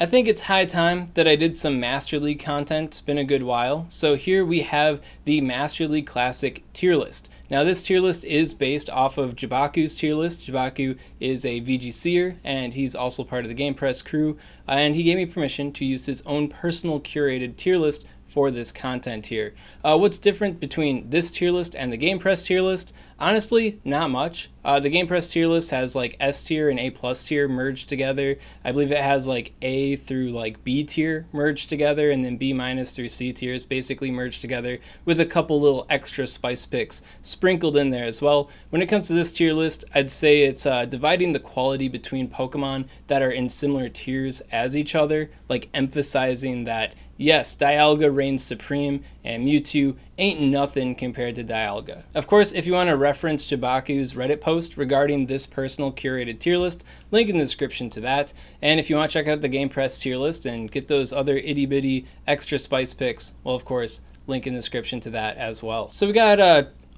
I think it's high time that I did some Master League content. It's been a good while. So here we have the Master League Classic tier list. Now this tier list is based off of Jabaku's tier list. Jabaku is a VGCer and he's also part of the Game Press crew. And he gave me permission to use his own personal curated tier list for this content here. What's different between this tier list and the Game Press tier list? Honestly, not much. The Game Press tier list has like S tier and A plus tier merged together. I believe it has like A through like B tier merged together, and then B minus through C tiers basically merged together with a couple little extra spice picks sprinkled in there as well. When it comes to this tier list, I'd say it's dividing the quality between Pokemon that are in similar tiers as each other, like emphasizing that yes, Dialga reigns supreme, and Mewtwo ain't nothing compared to Dialga. Of course, if you want to reference Jabaku's Reddit post regarding this personal curated tier list, link in the description to that. And if you want to check out the Game Press tier list and get those other itty bitty extra spice picks, well, of course, link in the description to that as well. So we got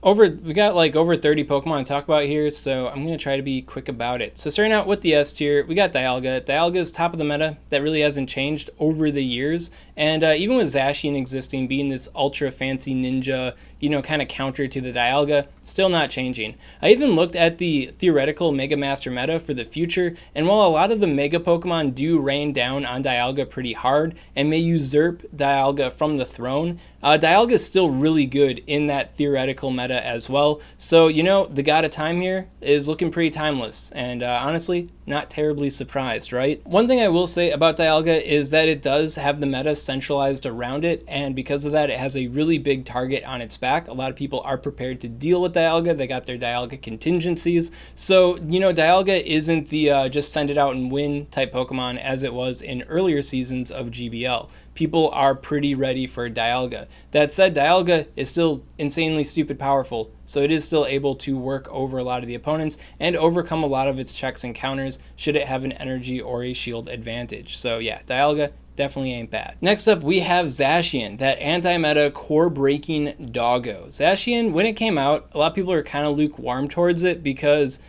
over 30 Pokemon to talk about here, so I'm going to try to be quick about it. So starting out with the S tier, we got Dialga. Dialga is top of the meta. That really hasn't changed over the years, and even with Zacian existing, being this ultra fancy ninja, kind of counter to the Dialga, still not changing. I even looked at the theoretical Mega Master meta for the future, and while a lot of the Mega Pokemon do rain down on Dialga pretty hard and may usurp Dialga from the throne, Dialga is still really good in that theoretical meta as well. So, the God of Time here is looking pretty timeless, and honestly, not terribly surprised, right? One thing I will say about Dialga is that it does have the meta centralized around it, and because of that, it has a really big target on its back. A lot of people are prepared to deal with Dialga. They got their Dialga contingencies. So, Dialga isn't the just send it out and win type Pokemon as it was in earlier seasons of GBL. People are pretty ready for Dialga. That said, Dialga is still insanely stupid powerful, so it is still able to work over a lot of the opponents and overcome a lot of its checks and counters should it have an energy or a shield advantage. So yeah, Dialga definitely ain't bad. Next up, we have Zacian, that anti-meta core-breaking doggo. Zacian, when it came out, a lot of people are kind of lukewarm towards it because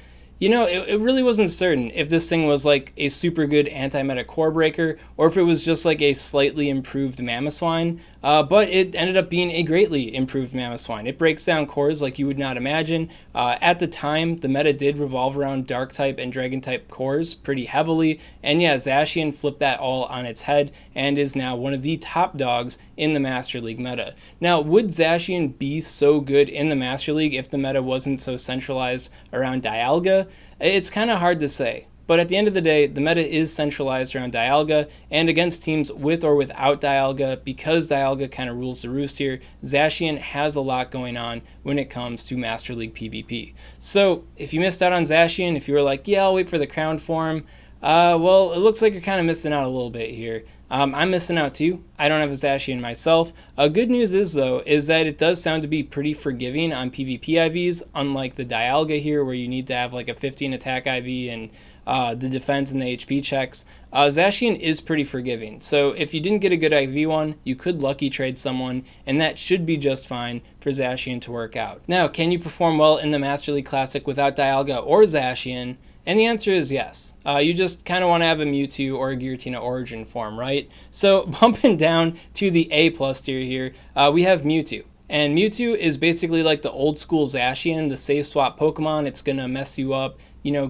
it really wasn't certain if this thing was like a super good anti-meta core breaker or if it was just like a slightly improved Mamoswine, but it ended up being a greatly improved Mamoswine. It breaks down cores like you would not imagine. At the time, the meta did revolve around dark type and dragon type cores pretty heavily, and yeah, Zacian flipped that all on its head and is now one of the top dogs in the Master League meta. Now, would Zacian be so good in the Master League if the meta wasn't so centralized around Dialga? It's kind of hard to say. But at the end of the day, the meta is centralized around Dialga, and against teams with or without Dialga, because Dialga kind of rules the roost here, Zacian has a lot going on when it comes to Master League PvP. So if you missed out on Zacian, if you were like, yeah, I'll wait for the crown form, well, it looks like you're kind of missing out a little bit here. I'm missing out too. I don't have a Zacian myself. Good news is, though, is that it does sound to be pretty forgiving on PvP IVs, unlike the Dialga here, where you need to have like a 15 attack IV and the defense and the HP checks. Zacian is pretty forgiving. So if you didn't get a good IV one, you could lucky trade someone, and that should be just fine for Zacian to work out. Now, can you perform well in the Master League Classic without Dialga or Zacian? And the answer is yes. You just kind of want to have a Mewtwo or a Giratina Origin Forme, right? So bumping down to the A plus tier here, we have Mewtwo. And Mewtwo is basically like the old school Zacian, the safe swap Pokemon. It's going to mess you up,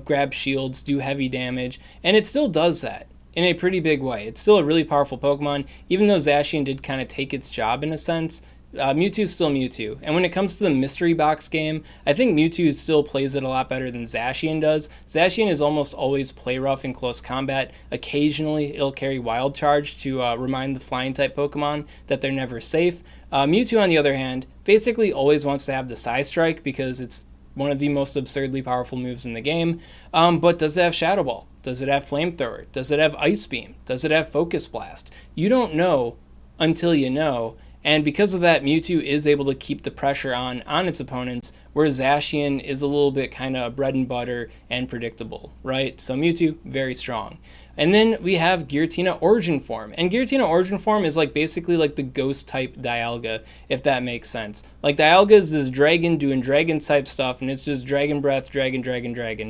grab shields, do heavy damage, and it still does that in a pretty big way. It's still a really powerful Pokemon, even though Zacian did kind of take its job in a sense. Mewtwo is still Mewtwo, and when it comes to the mystery box game, I think Mewtwo still plays it a lot better than Zacian does. Zacian is almost always play rough in close combat. Occasionally, it'll carry Wild Charge to remind the flying type Pokemon that they're never safe. Mewtwo, on the other hand, basically always wants to have the Psy Strike because it's one of the most absurdly powerful moves in the game. But does it have Shadow Ball? Does it have Flamethrower? Does it have Ice Beam? Does it have Focus Blast? You don't know until you know. And because of that, Mewtwo is able to keep the pressure on its opponents, whereas Zacian is a little bit kind of bread and butter and predictable, right? So Mewtwo, very strong. And then we have Giratina Origin Forme. And Giratina Origin Forme is like basically like the ghost type Dialga, if that makes sense. Like Dialga is this dragon doing dragon type stuff, and it's just dragon breath, dragon,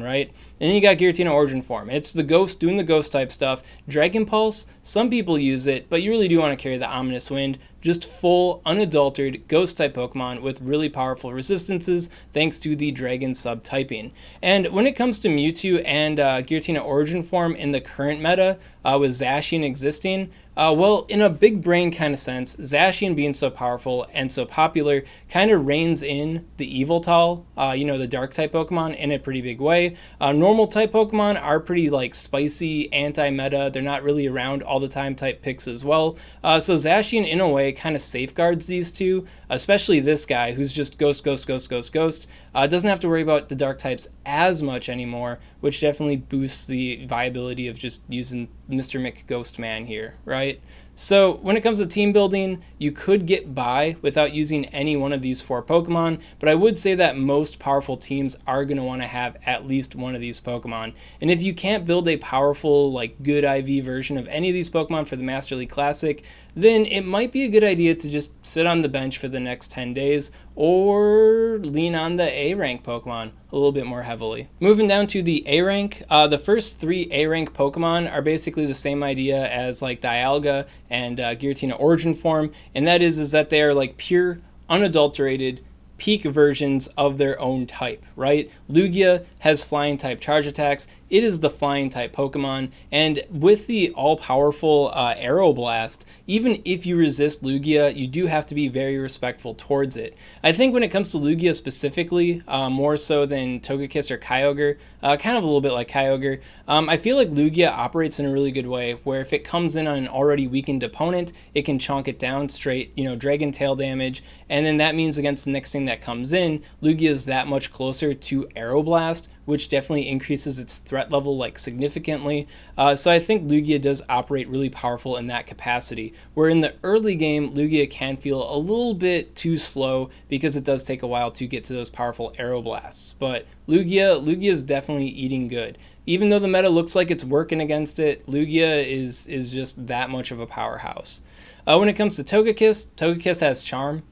right? And then you got Giratina Origion Forme. It's the ghost doing the ghost type stuff. Dragon Pulse, some people use it, but you really do want to carry the Ominous Wind. Just full, unadulterated ghost type Pokemon with really powerful resistances thanks to the Dragon subtyping. And when it comes to Mewtwo and Giratina Origion Forme in the current meta, with Zacian existing, well, in a big brain kind of sense, Zacian being so powerful and so popular kind of reins in the Yveltal, the dark type Pokemon, in a pretty big way. Normal type Pokemon are pretty like spicy, anti-meta. They're not really around all the time type picks as well. So Zacian in a way kind of safeguards these two, especially this guy who's just ghost. Doesn't have to worry about the dark types as much anymore, which definitely boosts the viability of just using Mr. McGhostman here, right? So when it comes to team building, you could get by without using any one of these 4 Pokemon, but I would say that most powerful teams are going to want to have at least one of these Pokemon. And if you can't build a powerful, like, good IV version of any of these Pokemon for the Master League Classic, then it might be a good idea to just sit on the bench for the next 10 days or lean on the A-rank Pokemon a little bit more heavily. Moving down to the A-rank, the first 3 A-rank Pokemon are basically the same idea as like Dialga and Giratina Origion Forme, and that is that they are like pure, unadulterated, peak versions of their own type, right? Lugia has flying type charge attacks. It is the flying type Pokemon, and with the all-powerful Aeroblast, even if you resist Lugia, you do have to be very respectful towards it. I think when it comes to Lugia specifically, more so than Togekiss or Kyogre, kind of a little bit like Kyogre, I feel like Lugia operates in a really good way, where if it comes in on an already weakened opponent, it can chonk it down straight, Dragon Tail damage, and then that means against the next thing that comes in, Lugia is that much closer to Aeroblast, which definitely increases its threat level like significantly. So I think Lugia does operate really powerful in that capacity, where in the early game, Lugia can feel a little bit too slow because it does take a while to get to those powerful Aeroblasts. But Lugia is definitely eating good. Even though the meta looks like it's working against it, Lugia is just that much of a powerhouse. When it comes to Togekiss has Charm.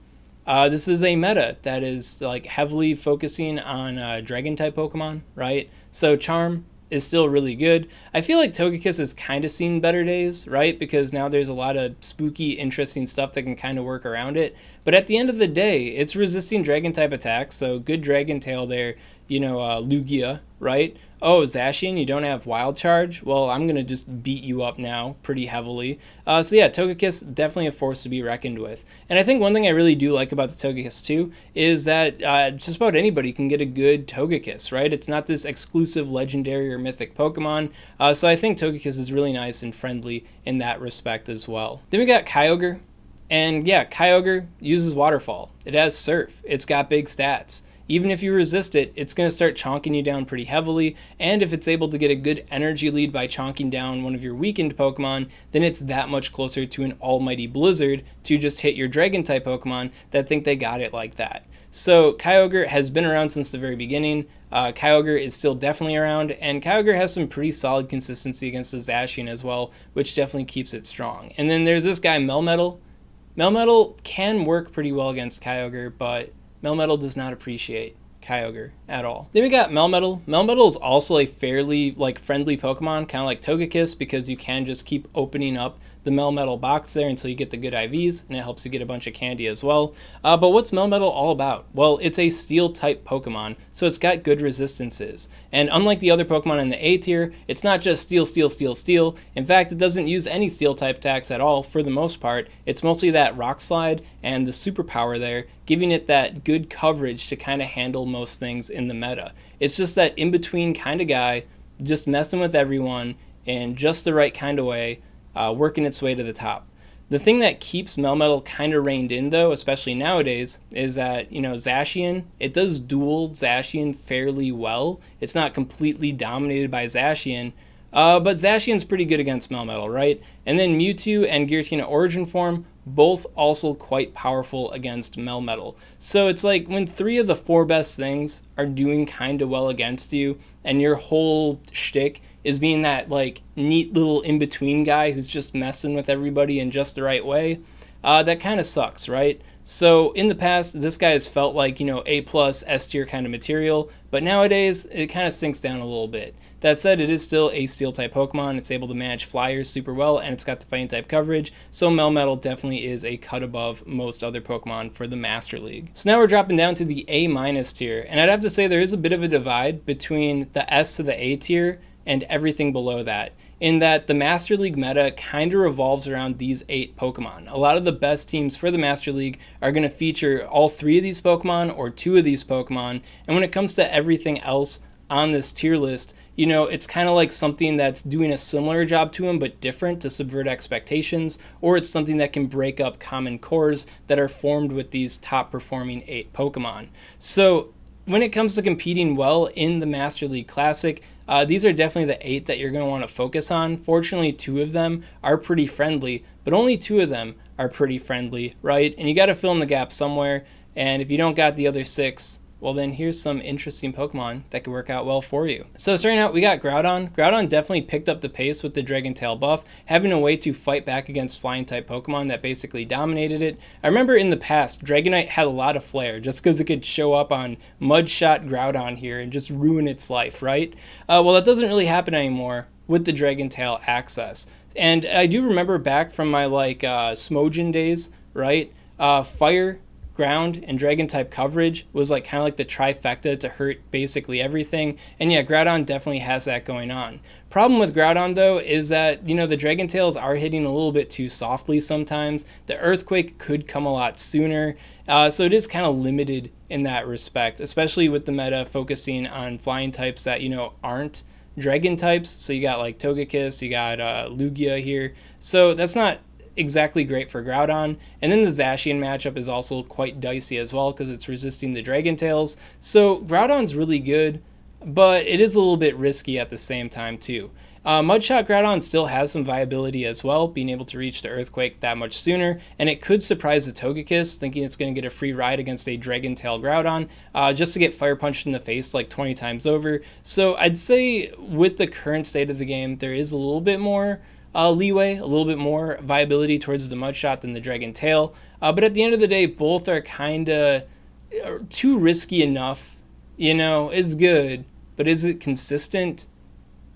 This is a meta that is like heavily focusing on dragon type Pokemon, right? So Charm is still really good. I feel like Togekiss has kind of seen better days, right? Because now there's a lot of spooky, interesting stuff that can kind of work around it. But at the end of the day, it's resisting dragon type attacks, so good Dragon Tail there, Lugia, right? Oh, Zacian, you don't have Wild Charge? Well, I'm going to just beat you up now pretty heavily. So yeah, Togekiss, definitely a force to be reckoned with. And I think one thing I really do like about the Togekiss too is that just about anybody can get a good Togekiss, right? It's not this exclusive legendary or mythic Pokemon. So I think Togekiss is really nice and friendly in that respect as well. Then we got Kyogre. And yeah, Kyogre uses Waterfall. It has Surf. It's got big stats. Even if you resist it, it's going to start chonking you down pretty heavily, and if it's able to get a good energy lead by chonking down one of your weakened Pokemon, then it's that much closer to an almighty Blizzard to just hit your Dragon-type Pokemon that think they got it like that. So Kyogre has been around since the very beginning. Kyogre is still definitely around, and Kyogre has some pretty solid consistency against the Zacian as well, which definitely keeps it strong. And then there's this guy Melmetal. Melmetal can work pretty well against Kyogre, but Melmetal does not appreciate Kyogre at all. Then we got Melmetal. Melmetal is also a fairly friendly Pokemon, kind of like Togekiss, because you can just keep opening up the Melmetal box there until you get the good IVs, and it helps you get a bunch of candy as well. But what's Melmetal all about? Well, it's a Steel-type Pokemon, so it's got good resistances. And unlike the other Pokemon in the A tier, it's not just Steel, Steel, Steel, Steel. In fact, it doesn't use any Steel-type attacks at all for the most part. It's mostly that Rock Slide and the Superpower there, giving it that good coverage to kind of handle most things in the meta. It's just that in-between kind of guy, just messing with everyone in just the right kind of way, working its way to the top. The thing that keeps Melmetal kind of reined in, though, especially nowadays, is that, Zacian, it does duel Zacian fairly well. It's not completely dominated by Zacian, but Zacian's pretty good against Melmetal, right? And then Mewtwo and Giratina Origion Forme, both also quite powerful against Melmetal. So it's like when 3 of the 4 best things are doing kind of well against you, and your whole shtick is being that neat little in-between guy who's just messing with everybody in just the right way, that kind of sucks, right? So in the past, this guy has felt like, A plus S tier kind of material, but nowadays it kind of sinks down a little bit. That said, it is still a steel type Pokemon. It's able to manage flyers super well, and it's got the fighting type coverage, so Melmetal definitely is a cut above most other Pokemon for the Master League. So now we're dropping down to the A minus tier, and I'd have to say there is a bit of a divide between the S to the A tier and everything below that, in that the Master League meta kind of revolves around these 8 Pokemon. A lot of the best teams for the Master League are going to feature all 3 of these Pokemon or 2 of these Pokemon, and when it comes to everything else on this tier list, it's kind of like something that's doing a similar job to them but different to subvert expectations, or it's something that can break up common cores that are formed with these top performing 8 Pokemon. So when it comes to competing well in the Master League Classic, these are definitely the 8 that you're going to want to focus on. Fortunately, 2 of them are pretty friendly, but only 2 of them are pretty friendly, right? And you got to fill in the gap somewhere, and if you don't got the other 6, well then here's some interesting Pokemon that could work out well for you. So starting out, we got Groudon. Groudon definitely picked up the pace with the Dragon Tail buff, having a way to fight back against flying type Pokemon that basically dominated it. I remember in the past, Dragonite had a lot of flair just because it could show up on Mudshot Groudon here and just ruin its life, right? Well, that doesn't really happen anymore with the Dragon Tail access. And I do remember back from my Smogon days, right? Fire, ground, and dragon type coverage was kind of like the trifecta to hurt basically everything, and yeah, Groudon definitely has that going on. Problem with Groudon though is that the Dragon Tails are hitting a little bit too softly sometimes. The Earthquake could come a lot sooner, so it is kind of limited in that respect, especially with the meta focusing on flying types that aren't dragon types. So you got Togekiss, you got Lugia here, so that's not exactly great for Groudon. And then the Zacian matchup is also quite dicey as well because it's resisting the Dragon Tails. So Groudon's really good, but it is a little bit risky at the same time too. Mudshot Groudon still has some viability as well, being able to reach the Earthquake that much sooner, and it could surprise the Togekiss, thinking it's going to get a free ride against a Dragon Tail Groudon, just to get fire punched in the face 20 times over. So I'd say with the current state of the game, there is a little bit more leeway, a little bit more viability towards the Mudshot than the Dragon Tail. But at the end of the day, both are kind of too risky enough. It's good, but is it consistent?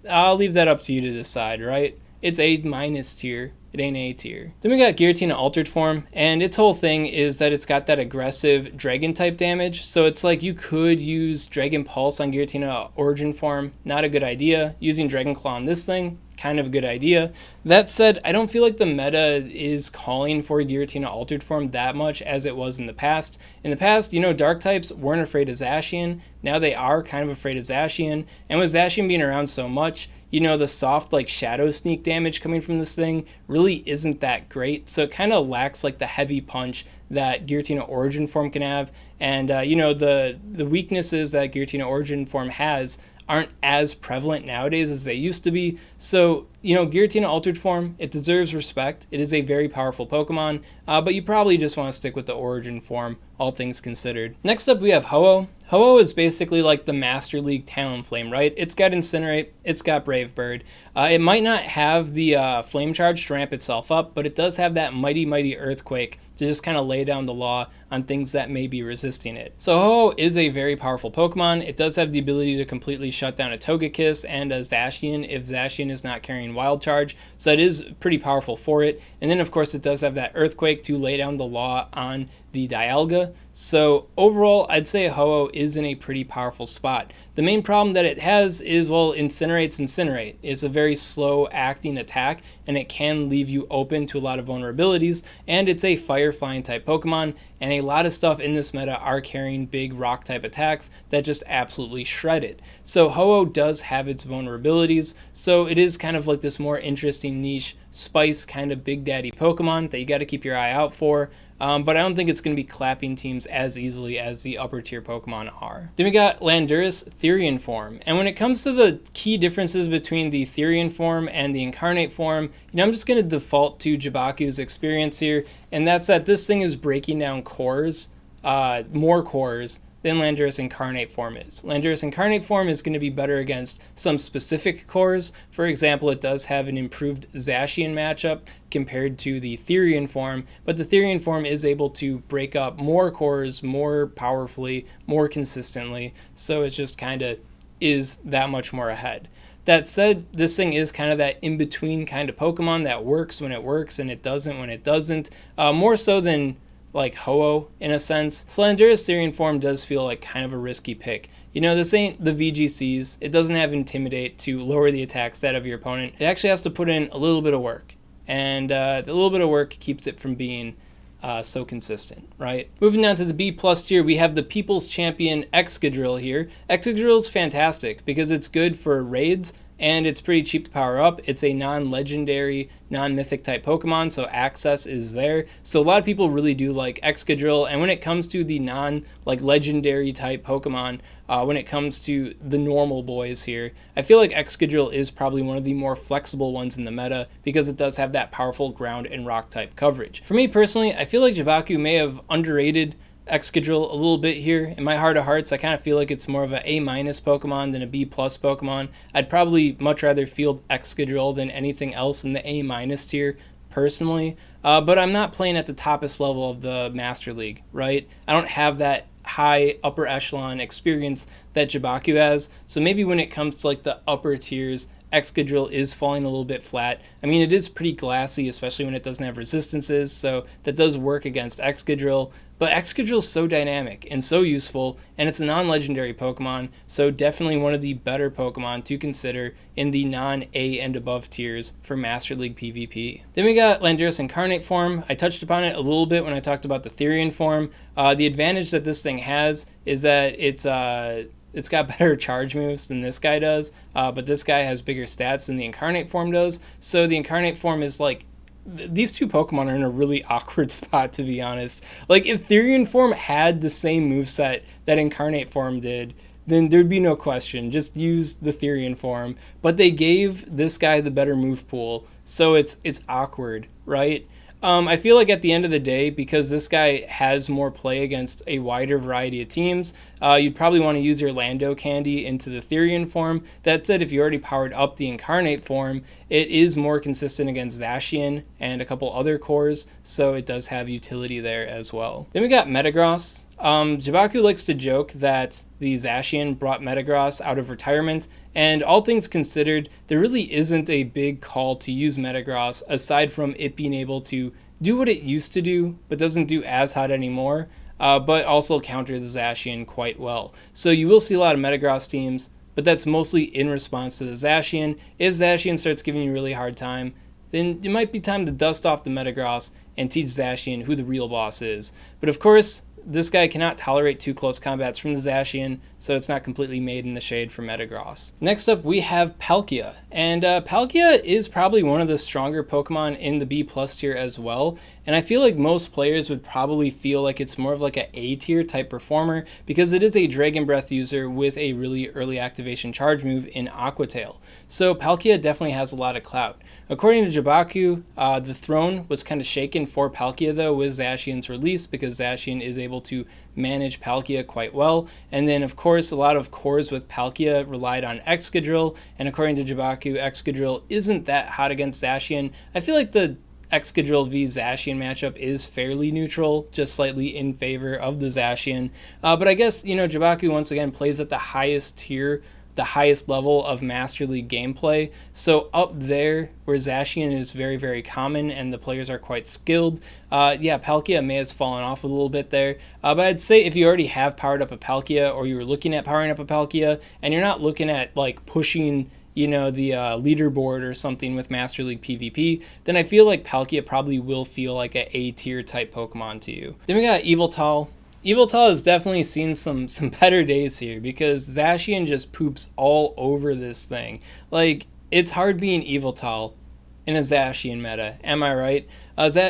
I'll leave that up to you to decide, right? It's A minus tier. It ain't A tier. Then we got Giratina Altered Form, and its whole thing is that it's got that aggressive Dragon type damage. So it's you could use Dragon Pulse on Giratina Origin Form. Not a good idea. Using Dragon Claw on this thing, kind of a good idea. That said, I don't feel like the meta is calling for Giratina Altered Form that much as it was in the past. In the past, Dark types weren't afraid of Zacian. Now they are kind of afraid of Zacian. And with Zacian being around so much, the soft Shadow Sneak damage coming from this thing really isn't that great. So it kind of lacks the heavy punch that Giratina Origin Form can have. And the weaknesses that Giratina Origin Form has aren't as prevalent nowadays as they used to be. So, Giratina Altered Form, it deserves respect. It is a very powerful Pokemon, but you probably just want to stick with the Origin Form, all things considered. Next up, we have Ho-Oh. Ho-Oh is basically the Master League Talonflame, right? It's got Incinerate, it's got Brave Bird. It might not have the Flame Charge to ramp itself up, but it does have that Mighty Earthquake to just kind of lay down the law on things that may be resisting it. So Ho-Oh is a very powerful Pokemon. It does have the ability to completely shut down a Togekiss and a Zacian if Zacian is not carrying Wild Charge, so it is pretty powerful for it. And then of course it does have that Earthquake to lay down the law on the Dialga. So overall, I'd say Ho-Oh is in a pretty powerful spot. The main problem that it has is, Incinerate's Incinerate. It's a very slow acting attack, and it can leave you open to a lot of vulnerabilities, and it's a Fire Flying type Pokemon, and a lot of stuff in this meta are carrying big Rock type attacks that just absolutely shred it. So Ho-Oh does have its vulnerabilities, so it is kind of this more interesting niche spice kind of Big Daddy Pokemon that you got to keep your eye out for. But I don't think it's going to be clapping teams as easily as the upper tier Pokemon are. Then we got Landorus Therian Form. And when it comes to the key differences between the Therian form and the Incarnate form, I'm just going to default to Jibaku's experience here. And that's that this thing is breaking down cores, more cores than Landorus Incarnate Forme is. Landorus Incarnate Forme is going to be better against some specific cores. For example, it does have an improved Zacian matchup compared to the Therian form, but the Therian form is able to break up more cores more powerfully, more consistently, so it just kind of is that much more ahead. That said, this thing is kind of that in-between kind of Pokemon that works when it works and it doesn't when it doesn't, more so than like Ho-Oh in a sense. So Landorus Therian form does feel like kind of a risky pick. You know, this ain't the VGCs. It doesn't have Intimidate to lower the attack stat of your opponent. It actually has to put in a little bit of work, and the little bit of work keeps it from being so consistent, right? Moving down to the B+ tier, we have the People's Champion Excadrill here. Excadrill is fantastic because it's good for raids and it's pretty cheap to power up. It's a non-legendary, non-mythic type Pokemon, so access is there. So a lot of people really do like Excadrill, and when it comes to the legendary type Pokemon, when it comes to the normal boys here, I feel like Excadrill is probably one of the more flexible ones in the meta because it does have that powerful ground and rock type coverage. For me personally, I feel like Jabatu may have underrated Excadrill a little bit here. In my heart of hearts, I kind of feel like it's more of an A- Pokemon than a B+ Pokemon. I'd probably much rather field Excadrill than anything else in the A- tier personally, but I'm not playing at the toppest level of the Master League, right? I don't have that high upper echelon experience that Jabatu has, so maybe when it comes to like the upper tiers, Excadrill is falling a little bit flat. I mean, it is pretty glassy, especially when it doesn't have resistances, so that does work against Excadrill. But Excadrill is so dynamic and so useful, and it's a non-legendary Pokemon, so definitely one of the better Pokemon to consider in the non-A and above tiers for Master League PvP. Then we got Landorus Incarnate Form. I touched upon it a little bit when I talked about the Therian form. The advantage that this thing has is that it's got better charge moves than this guy does, but this guy has bigger stats than the Incarnate form does, so the Incarnate form is like, these two Pokemon are in a really awkward spot, to be honest. Like, if Therian form had the same moveset that Incarnate form did, then there'd be no question, just use the Therian form, but they gave this guy the better move pool, so it's awkward, right? I feel like at the end of the day, because this guy has more play against a wider variety of teams, you'd probably want to use your Lando candy into the Therian form. That said, if you already powered up the Incarnate form, it is more consistent against Zacian and a couple other cores, so it does have utility there as well. Then we got Metagross. Jabatu likes to joke that the Zacian brought Metagross out of retirement, and all things considered, there really isn't a big call to use Metagross aside from it being able to do what it used to do, but doesn't do as hot anymore, but also counter the Zacian quite well. So you will see a lot of Metagross teams, but that's mostly in response to the Zacian. If Zacian starts giving you a really hard time, then it might be time to dust off the Metagross and teach Zacian who the real boss is. But of course, this guy cannot tolerate too close combats from the Zacian, so it's not completely made in the shade for Metagross. Next up, we have Palkia, and Palkia is probably one of the stronger Pokemon in the B+ tier as well, and I feel like most players would probably feel like it's more of like an A tier type performer because it is a Dragon Breath user with a really early activation charge move in Aqua Tail. So Palkia definitely has a lot of clout. According to Jabatu, the throne was kind of shaken for Palkia though with Zacian's release because Zacian is able to manage Palkia quite well. And then of course a lot of cores with Palkia relied on Excadrill, and according to Jabatu, Excadrill isn't that hot against Zacian. I feel like the Excadrill v Zacian matchup is fairly neutral, just slightly in favor of the Zacian. But I guess, you know, Jabatu once again plays at the highest tier, the highest level of Master League gameplay. So up there where Zacian is very, very common and the players are quite skilled, yeah, Palkia may have fallen off a little bit there. But I'd say if you already have powered up a Palkia, or you were looking at powering up a Palkia, and you're not looking at like pushing, you know, the leaderboard or something with Master League PvP, then I feel like Palkia probably will feel like an A tier type Pokemon to you. Then we got Yveltal. Yveltal has definitely seen some better days here because Zacian just poops all over this thing. Like, it's hard being Yveltal in a Zacian meta, am I right?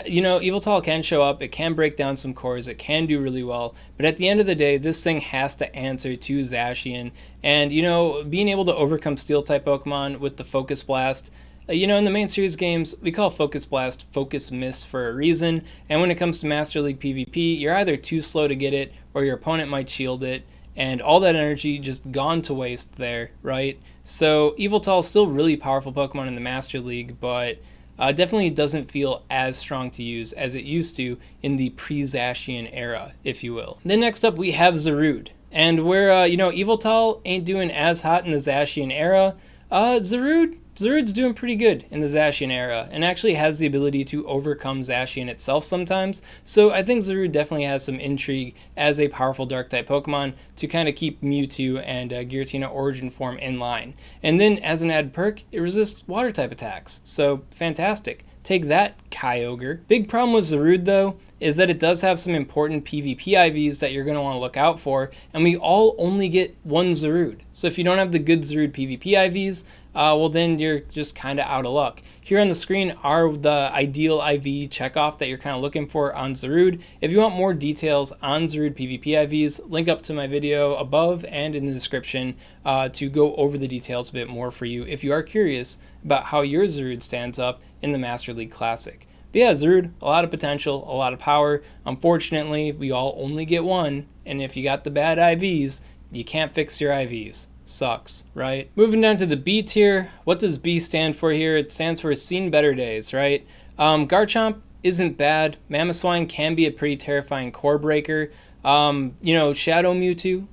You know, Yveltal can show up, it can break down some cores, it can do really well, but at the end of the day, this thing has to answer to Zacian, and, you know, being able to overcome Steel-type Pokemon with the Focus Blast, You know, in the main series games, we call Focus Blast Focus Miss for a reason, and when it comes to Master League PvP, you're either too slow to get it, or your opponent might shield it, and all that energy just gone to waste there, right? So Yveltal is still really powerful Pokemon in the Master League, but definitely doesn't feel as strong to use as it used to in the pre-Zacian era, if you will. Then next up we have Zarude, and where, you know, Yveltal ain't doing as hot in the Zacian era, Zarude's doing pretty good in the Zacian era, and actually has the ability to overcome Zacian itself sometimes, so I think Zarude definitely has some intrigue as a powerful Dark-type Pokemon to kind of keep Mewtwo and Giratina Origin Forme in line. And then, as an added perk, it resists Water-type attacks, so fantastic. Take that, Kyogre. Big problem with Zarude, though, is that it does have some important PvP IVs that you're going to want to look out for, and we all only get one Zarude. So if you don't have the good Zarude PvP IVs, well then you're just kind of out of luck. Here on the screen are the ideal IV checkoff that you're kind of looking for on Zarude. If you want more details on Zarude PvP IVs, link up to my video above and in the description to go over the details a bit more for you if you are curious about how your Zarude stands up in the Master League Classic. But yeah, Zarude, a lot of potential, a lot of power. Unfortunately, we all only get one, and if you got the bad IVs, you can't fix your IVs. Sucks, right? Moving down to the B tier, what does B stand for here? It stands for Seen Better Days, right? Garchomp isn't bad. Mamoswine can be a pretty terrifying core breaker. You know, Shadow Mewtwo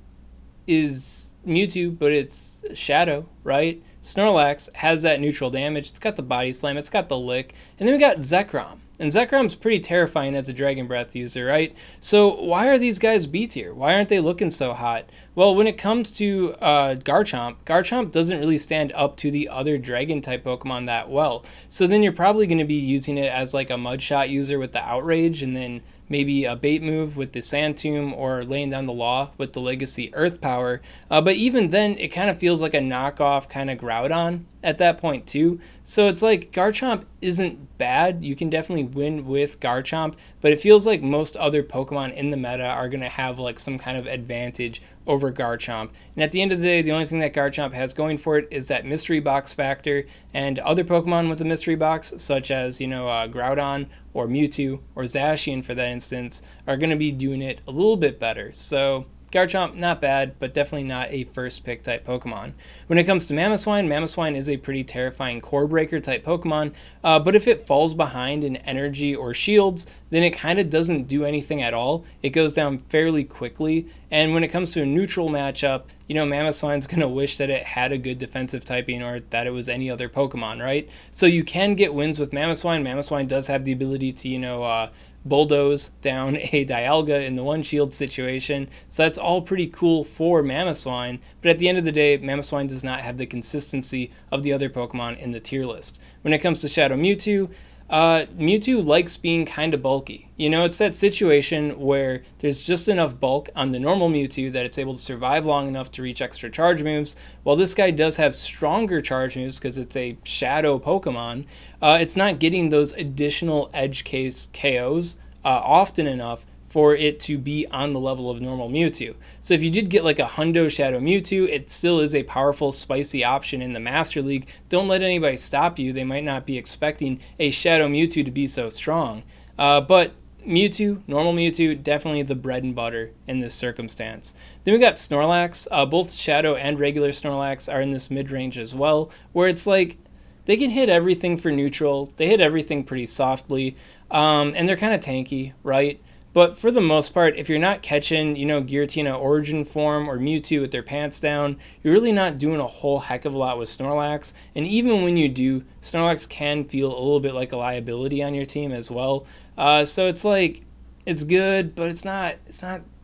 is Mewtwo, but it's Shadow, right? Snorlax has that neutral damage. It's got the Body Slam, it's got the Lick. And then we got Zekrom. And Zekrom's pretty terrifying as a Dragon Breath user, right? So why are these guys B tier? Why aren't they looking so hot? Well, when it comes to Garchomp doesn't really stand up to the other Dragon-type Pokemon that well. So then you're probably going to be using it as like a Mudshot user with the Outrage, and then maybe a bait move with the Sand Tomb, or laying down the Law with the Legacy Earth Power. But even then, it kind of feels like a knockoff kind of Groudon at that point too. So it's like Garchomp isn't bad. You can definitely win with Garchomp, but it feels like most other Pokemon in the meta are going to have like some kind of advantage over Garchomp. And at the end of the day, the only thing that Garchomp has going for it is that mystery box factor, and other Pokemon with a mystery box, such as, you know, Groudon or Mewtwo or Zacian for that instance, are going to be doing it a little bit better. So Garchomp, not bad, but definitely not a first pick type Pokemon. When it comes to Mamoswine, Mamoswine is a pretty terrifying core breaker type Pokemon, but if it falls behind in energy or shields, then it kind of doesn't do anything at all. It goes down fairly quickly, and when it comes to a neutral matchup, you know, Mamoswine's going to wish that it had a good defensive typing, or that it was any other Pokemon, right? So you can get wins with Mamoswine. Mamoswine does have the ability to, you know, bulldoze down a Dialga in the one shield situation, so that's all pretty cool for Mamoswine, but at the end of the day, Mamoswine does not have the consistency of the other Pokemon in the tier list. When it comes to Shadow Mewtwo, Mewtwo likes being kind of bulky. You know, it's that situation where there's just enough bulk on the normal Mewtwo that it's able to survive long enough to reach extra charge moves. While this guy does have stronger charge moves because it's a shadow Pokemon, it's not getting those additional edge case KOs often enough for it to be on the level of normal Mewtwo. So if you did get like a Hundo Shadow Mewtwo, it still is a powerful, spicy option in the Master League. Don't let anybody stop you. They might not be expecting a Shadow Mewtwo to be so strong. But Mewtwo, normal Mewtwo, definitely the bread and butter in this circumstance. Then we got Snorlax. Both Shadow and regular Snorlax are in this mid-range as well, where it's like they can hit everything for neutral. They hit everything pretty softly, and they're kind of tanky, right? But for the most part, if you're not catching, you know, Giratina Origin Forme or Mewtwo with their pants down, you're really not doing a whole heck of a lot with Snorlax. And even when you do, Snorlax can feel a little bit like a liability on your team as well. So it's like, it's good, but it's not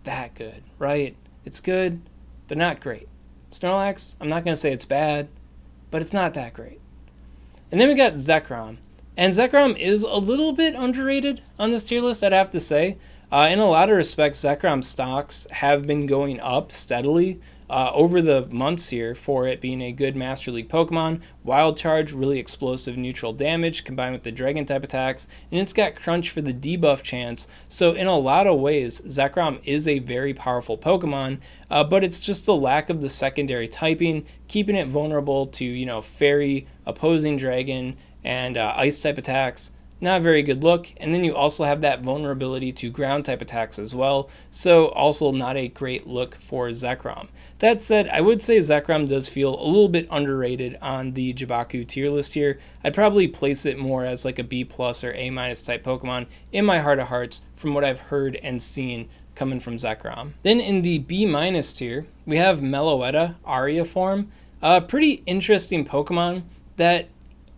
that good, right? It's good, but not great. Snorlax, I'm not going to say it's bad, but it's not that great. And then we got Zekrom. And Zekrom is a little bit underrated on this tier list, I'd have to say. In a lot of respects, Zekrom stocks have been going up steadily. over the months here for it being a good Master League Pokemon. Wild Charge, really explosive neutral damage combined with the Dragon type attacks, and it's got Crunch for the debuff chance. So in a lot of ways, Zekrom is a very powerful Pokemon, but it's just the lack of the secondary typing, keeping it vulnerable to, Fairy, Opposing Dragon, and Ice type attacks. Not a very good look. And then you also have that vulnerability to ground type attacks as well, so also not a great look for Zekrom. That said, I would say Zekrom does feel a little bit underrated on the Jibaku tier list here. I'd probably place it more as like a B plus or A minus type Pokemon in my heart of hearts from what I've heard and seen coming from Zekrom. Then in the B minus tier, we have Meloetta Aria form. A pretty interesting Pokemon that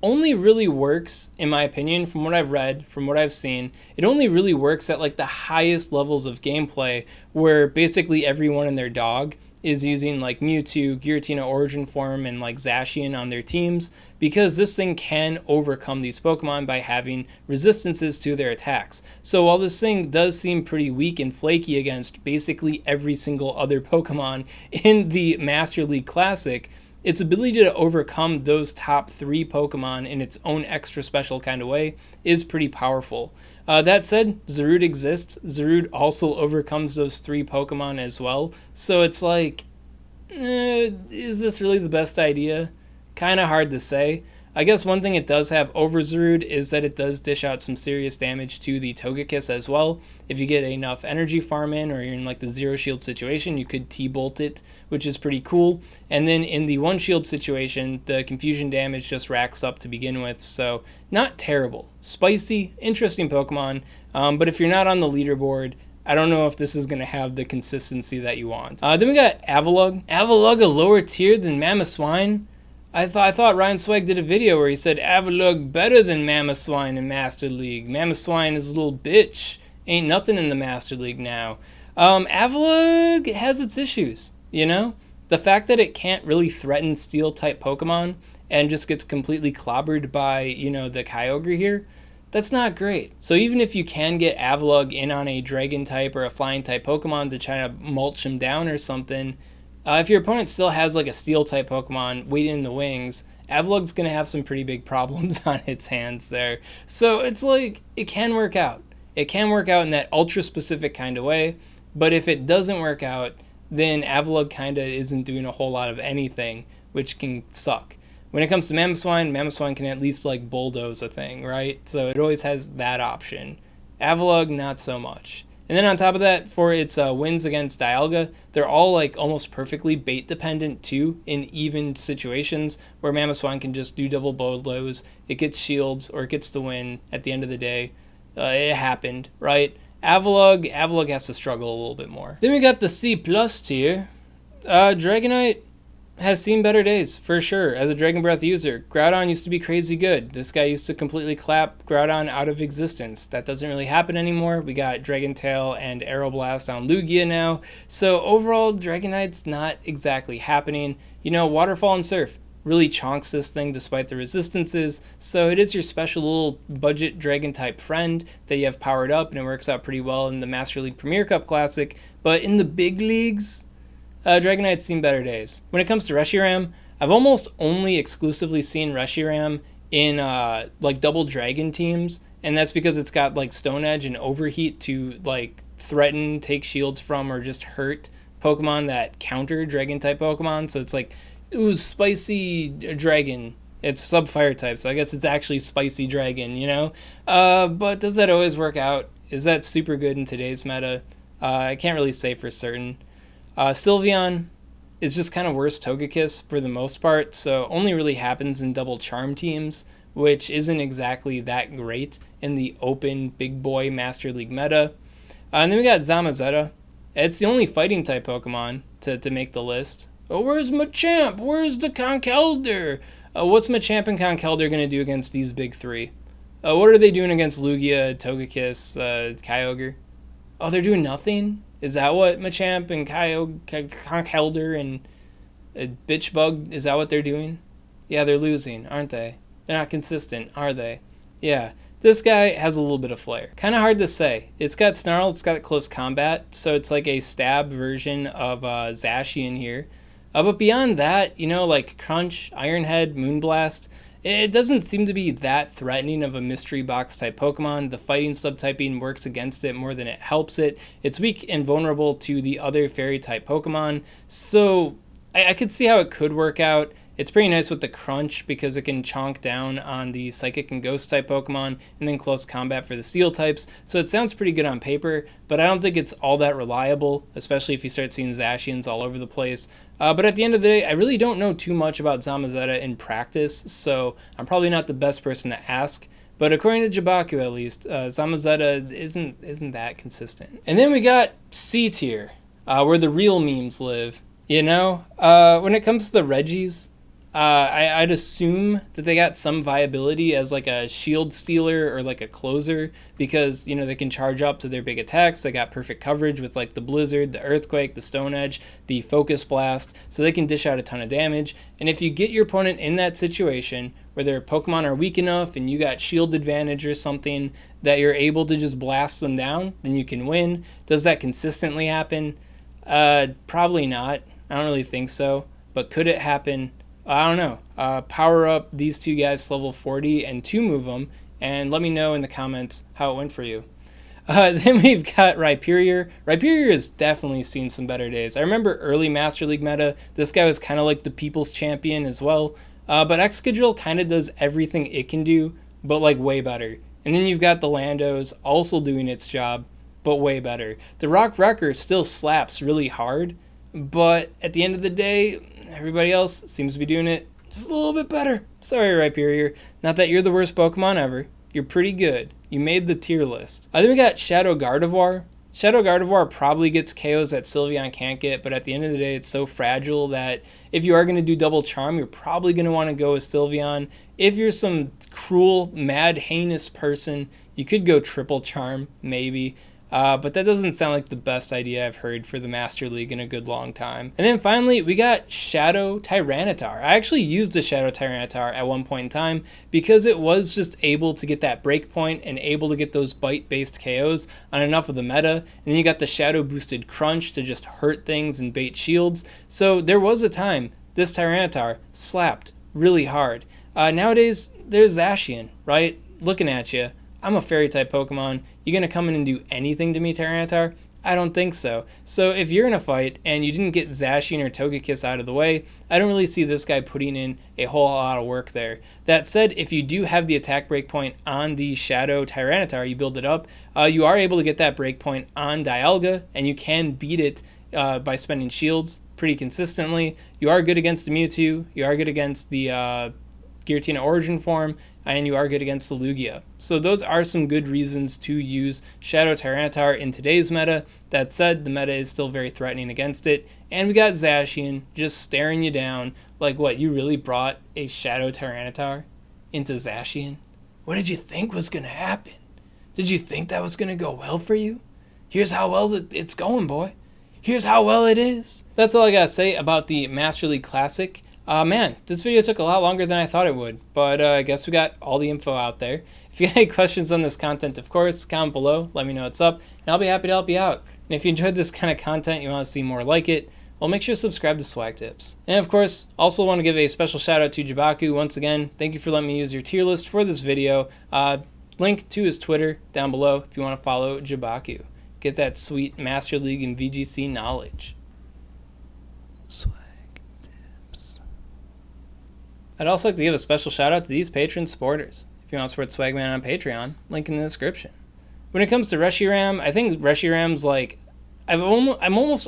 only really works, in my opinion, from what I've read, from what I've seen, it only really works at like the highest levels of gameplay where basically everyone and their dog is using like Mewtwo, Giratina Origin Forme, and like Zacian on their teams, because this thing can overcome these Pokemon by having resistances to their attacks. So while this thing does seem pretty weak and flaky against basically every single other Pokemon in the Master League Classic, its ability to overcome those top 3 Pokemon in its own extra special kind of way is pretty powerful. That said, Zarude exists. Zarude also overcomes those 3 Pokemon as well. So it's like, is this really the best idea? Kind of hard to say. I guess one thing it does have over Zarude is that it does dish out some serious damage to the Togekiss as well. If you get enough energy farm in, or you're in like the 0 shield situation, you could T-bolt it, which is pretty cool. And then in the 1 shield situation, the confusion damage just racks up to begin with, so not terrible. Spicy, interesting Pokemon, but if you're not on the leaderboard, I don't know if this is going to have the consistency that you want. Then we got Avalugg. Avalugg a lower tier than Mamoswine. I thought Ryan Swag did a video where he said Avalugg better than Mamoswine in Master League. Mamoswine is a little bitch. Ain't nothing in the Master League now. Avalugg has its issues, The fact that it can't really threaten Steel-type Pokemon and just gets completely clobbered by, the Kyogre here, that's not great. So even if you can get Avalugg in on a Dragon-type or a Flying-type Pokemon to try to mulch him down or something, if your opponent still has like a Steel-type Pokemon waiting in the wings, Avalugg's going to have some pretty big problems on its hands there. So it's like, it can work out. It can work out in that ultra-specific kind of way, but if it doesn't work out, then Avalugg kind of isn't doing a whole lot of anything, which can suck. When it comes to Mamoswine, Mamoswine can at least like bulldoze a thing, right? So it always has that option. Avalugg, not so much. And then on top of that, for its wins against Dialga, they're all like almost perfectly bait dependent too, in even situations where Mamoswine can just do double bulldoze, it gets shields, or it gets the win at the end of the day. It happened, right? Avalugg has to struggle a little bit more. Then we got the C+ tier. Dragonite has seen better days, for sure, as a Dragon Breath user. Groudon used to be crazy good. This guy used to completely clap Groudon out of existence. That doesn't really happen anymore. We got Dragon Tail and Aeroblast on Lugia now. So overall, Dragonite's not exactly happening. Waterfall and Surf really chonks this thing despite the resistances. So it is your special little budget Dragon-type friend that you have powered up, and it works out pretty well in the Master League Premier Cup Classic. But in the big leagues, Dragonite's seen better days. When it comes to Reshiram, I've almost only exclusively seen Reshiram in like double dragon teams, and that's because it's got like Stone Edge and Overheat to like threaten, take shields from, or just hurt Pokemon that counter dragon type Pokemon. So it's like, ooh, spicy dragon. It's sub-fire type, so I guess it's actually spicy dragon, But does that always work out? Is that super good in today's meta? I can't really say for certain. Sylveon is just kind of worse Togekiss for the most part, so only really happens in double charm teams, which isn't exactly that great in the open big boy Master League meta. And then we got Zamazenta. It's the only fighting type Pokemon to make the list. Oh, where's Machamp? Where's the Conkeldurr? What's Machamp and Conkeldurr going to do against these big 3? What are they doing against Lugia, Togekiss, Kyogre? Oh, they're doing nothing? Is that what Machamp and Conkeldurr and Bitchbug, is that what they're doing? Yeah, they're losing, aren't they? They're not consistent, are they? Yeah, this guy has a little bit of flair. Kind of hard to say. It's got Snarl, it's got close combat, so it's like a stab version of Zacian here. But beyond that, like Crunch, Iron Head, Moonblast, it doesn't seem to be that threatening of a mystery box type Pokemon. The fighting subtyping works against it more than it helps it. It's weak and vulnerable to the other fairy type Pokemon, so I could see how it could work out. It's pretty nice with the Crunch because it can chonk down on the Psychic and Ghost type Pokemon and then close combat for the Steel types, so it sounds pretty good on paper, but I don't think it's all that reliable, especially if you start seeing Zacians all over the place. But at the end of the day, I really don't know too much about Zamazenta in practice, so I'm probably not the best person to ask. But according to Jibaku at least, Zamazenta isn't that consistent. And then we got C tier, where the real memes live. When it comes to the Regis, I'd assume that they got some viability as like a shield stealer or like a closer because, they can charge up to their big attacks. They got perfect coverage with like the Blizzard, the Earthquake, the Stone Edge, the Focus Blast, so they can dish out a ton of damage. And if you get your opponent in that situation where their Pokemon are weak enough and you got shield advantage or something that you're able to just blast them down, then you can win. Does that consistently happen? Probably not. I don't really think so. But could it happen? I don't know. Power up these two guys to level 40 and 2-move them, and let me know in the comments how it went for you. Then we've got Rhyperior. Rhyperior has definitely seen some better days. I remember early Master League meta, this guy was kind of like the people's champion as well. But Excadrill kind of does everything it can do, but like way better. And then you've got the Landos also doing its job, but way better. The Rock Wrecker still slaps really hard, but at the end of the day, everybody else seems to be doing it just a little bit better. Sorry, Rhyperior. Not that you're the worst Pokemon ever. You're pretty good. You made the tier list. Then we got Shadow Gardevoir. Shadow Gardevoir probably gets KOs that Sylveon can't get, but at the end of the day, it's so fragile that if you are going to do double charm, you're probably going to want to go with Sylveon. If you're some cruel, mad, heinous person, you could go triple charm, maybe. But that doesn't sound like the best idea I've heard for the Master League in a good long time. And then finally, we got Shadow Tyranitar. I actually used a Shadow Tyranitar at one point in time because it was just able to get that break point and able to get those bite-based KOs on enough of the meta. And then you got the Shadow boosted Crunch to just hurt things and bait shields. So there was a time this Tyranitar slapped really hard. Nowadays, there's Zacian, right? Looking at you. I'm a fairy-type Pokemon. You gonna come in and do anything to me, Tyranitar? I don't think so. So if you're in a fight and you didn't get Zacian or Togekiss out of the way, I don't really see this guy putting in a whole lot of work there. That said, if you do have the attack breakpoint on the Shadow Tyranitar, you build it up, you are able to get that breakpoint on Dialga, and you can beat it by spending shields pretty consistently. You are good against the Mewtwo. You are good against the Giratina Origin Forme, and you are good against the Lugia. So those are some good reasons to use Shadow Tyranitar in today's meta. That said, the meta is still very threatening against it. And we got Zacian just staring you down like, what, you really brought a Shadow Tyranitar into Zacian? What did you think was going to happen? Did you think that was going to go well for you? Here's how well it's going, boy. Here's how well it is. That's all I got to say about the Master League Classic. Man, this video took a lot longer than I thought it would, but I guess we got all the info out there. If you have any questions on this content, of course, comment below, let me know what's up, and I'll be happy to help you out. And if you enjoyed this kind of content, you want to see more like it, well, make sure to subscribe to Swag Tips. And of course, also want to give a special shout out to Jibaku. Once again, thank you for letting me use your tier list for this video. Link to his Twitter down below if you want to follow Jibaku. Get that sweet Master League and VGC knowledge. Swag. I'd also like to give a special shout out to these Patreon supporters. If you want to support Swagman on Patreon, link in the description. When it comes to Reshiram, I think Reshiram's like, I'm almost